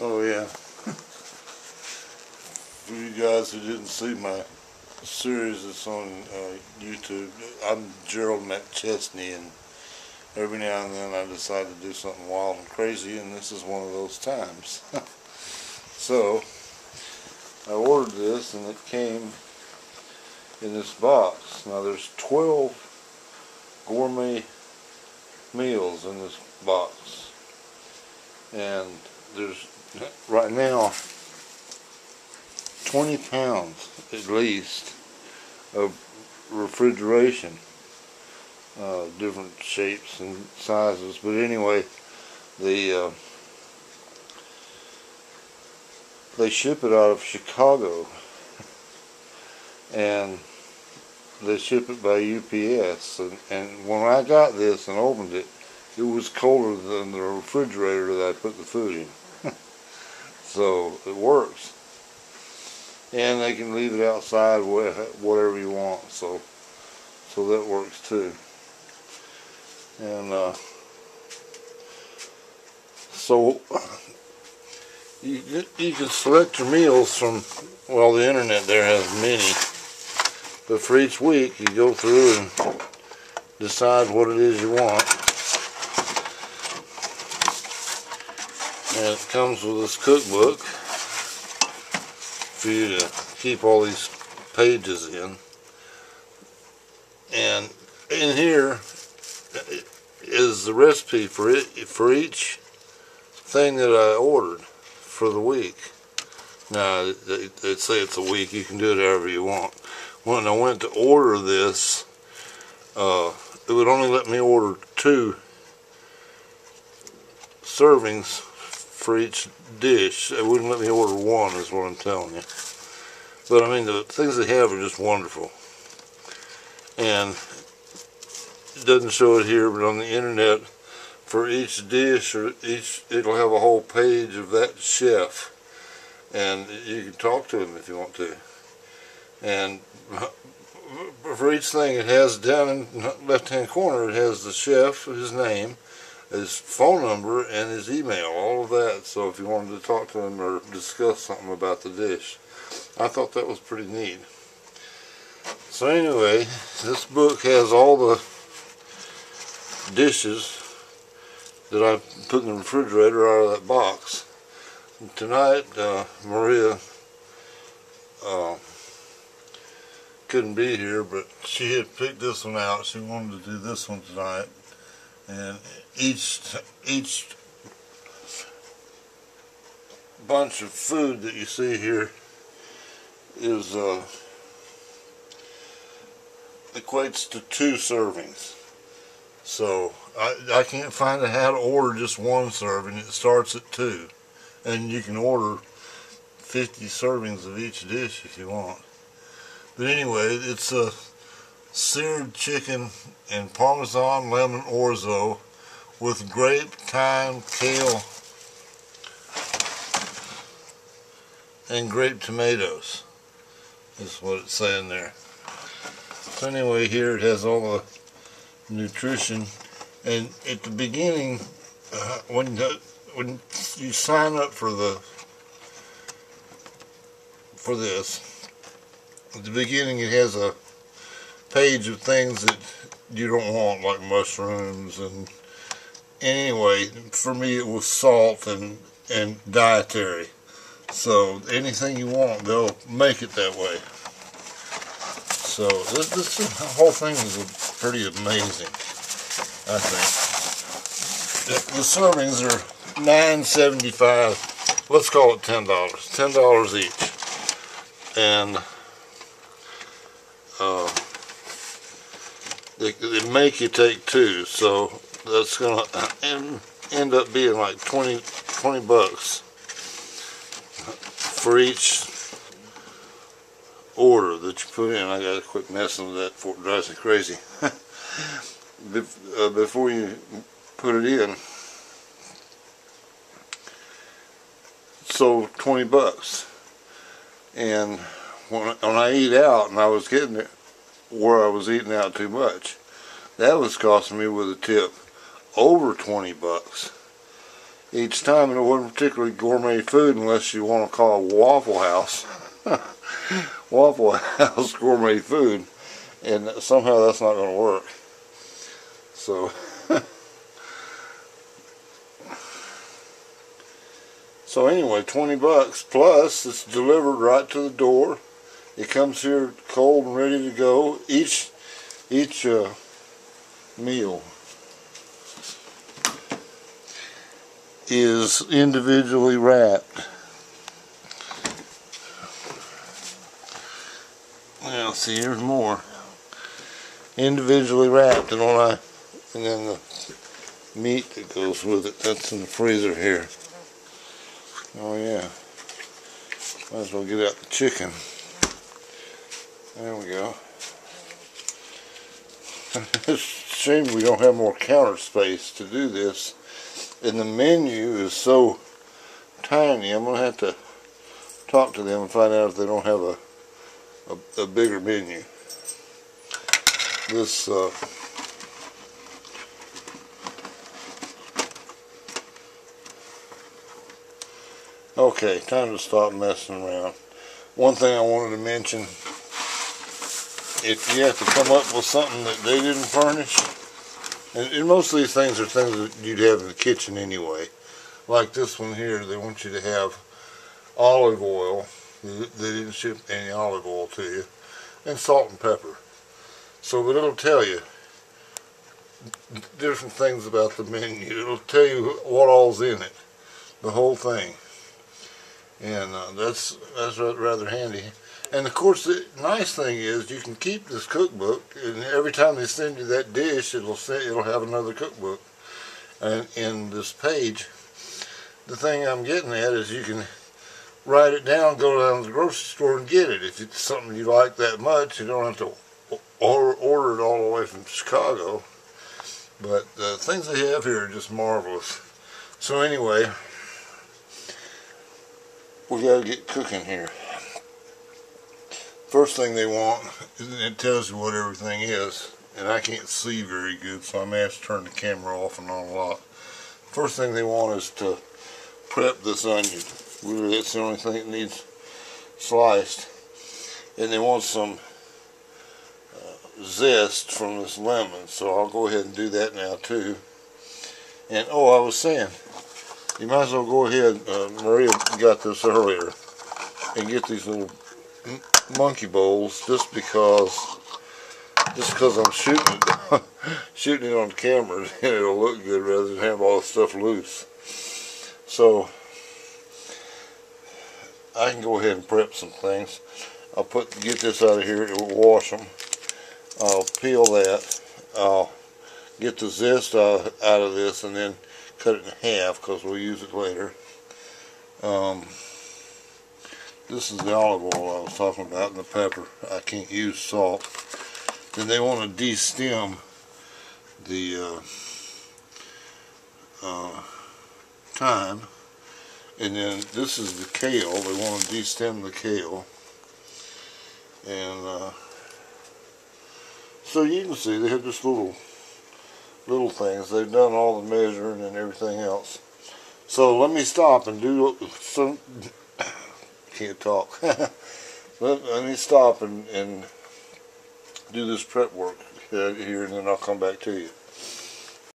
Oh yeah. For you guys who didn't see my series that's on YouTube, I'm Gerald McChesney, and every now and then I decide to do something wild and crazy, and this is one of those times. So I ordered this, and it came in this box. Now there's 12 gourmet meals in this box, and there's right now 20 pounds at least of refrigeration, different shapes and sizes, but anyway, they ship it out of Chicago, and they ship it by UPS, and when I got this and opened it, it was colder than the refrigerator that I put the food in. So it works, and they can leave it outside whatever you want, so that works too. And so you can select your meals from, well, the internet there has many, but for each week you go through and decide what it is you want. And it comes with this cookbook for you to keep all these pages in. And in here is the recipe for each thing that I ordered for the week. Now, they say it's a week. You can do it however you want. When I went to order this, it would only let me order 2 servings for each dish. It wouldn't let me order 1, is what I'm telling you. But I mean, the things they have are just wonderful. And it doesn't show it here, but on the internet, for each dish or it'll have a whole page of that chef, and you can talk to him if you want to. And for each thing, it has down in the left-hand corner, it has the chef, his name, his phone number, and his email, all of that. So if you wanted to talk to him or discuss something about the dish, I thought that was pretty neat. So anyway, this book has all the dishes that I put in the refrigerator out of that box. And tonight, Maria couldn't be here, but she had picked this one out. She wanted to do this one tonight. And each bunch of food that you see here is equates to 2 servings. So I can't find out how to order just 1 serving. It starts at 2, and you can order 50 servings of each dish if you want. But anyway, it's a seared chicken and Parmesan lemon orzo with grape, thyme, kale, and grape tomatoes, is what it's saying there. So anyway, here it has all the nutrition, and at the beginning, when you sign up for this, at the beginning it has a page of things that you don't want, like mushrooms, and anyway, for me it was salt and dietary. So anything you want, they'll make it that way. So this whole thing is pretty amazing, I think. The servings are $9.75. Let's call it $10. $10 each, and they make you take 2, so that's gonna end up being like 20 bucks for each order that you put in. I gotta quit messing with that before it drives me crazy. Before you put it in. So 20 bucks. And when I eat out, and I was getting it where I was eating out too much, that was costing me with a tip over 20 bucks. each time, and it wasn't particularly gourmet food unless you want to call it Waffle House. Waffle House gourmet food, and somehow that's not going to work. So so anyway, 20 bucks plus it's delivered right to the door. It comes here cold and ready to go. Each meal is individually wrapped. Now see, here's more. Individually wrapped, and then the meat that goes with it, that's in the freezer here. Oh yeah. Might as well get out the chicken. There we go. It's a shame we don't have more counter space to do this. And the menu is so tiny, I'm going to have to talk to them and find out if they don't have a bigger menu. This okay, time to stop messing around. One thing I wanted to mention, if you have to come up with something that they didn't furnish, and most of these things are things that you'd have in the kitchen anyway. Like this one here, they want you to have olive oil. They didn't ship any olive oil to you. And salt and pepper. So, but it'll tell you different things about the menu. It'll tell you what all's in it. The whole thing. And that's rather handy. And of course, the nice thing is you can keep this cookbook, and every time they send you that dish, it'll have another cookbook. And in this page, the thing I'm getting at is you can write it down, go down to the grocery store and get it. If it's something you like that much, you don't have to order it all the way from Chicago. But the things they have here are just marvelous. So anyway, we got to get cooking here. First thing they want is it tells you what everything is, and I can't see very good, so I'm asked to turn the camera off and on a lot. First thing they want is to prep this onion. Really, that's the only thing that needs sliced. And they want some zest from this lemon, so I'll go ahead and do that now too. And oh, I was saying, you might as well go ahead, Maria got this earlier, and get these little monkey bowls just because I'm shooting it on the camera, and it'll look good rather than have all the stuff loose. So I can go ahead and prep some things. I'll get this out of here, wash them. I'll peel that. I'll get the zest out of this and then cut it in half because we'll use it later. This is the olive oil I was talking about, and the pepper. I can't use salt. Then they want to de-stem the thyme. And then this is the kale. They want to de-stem the kale. And so you can see they have just little things. They've done all the measuring and everything else. So let me stop and do some. Can't talk. let me stop and do this prep work here, and then I'll come back to you.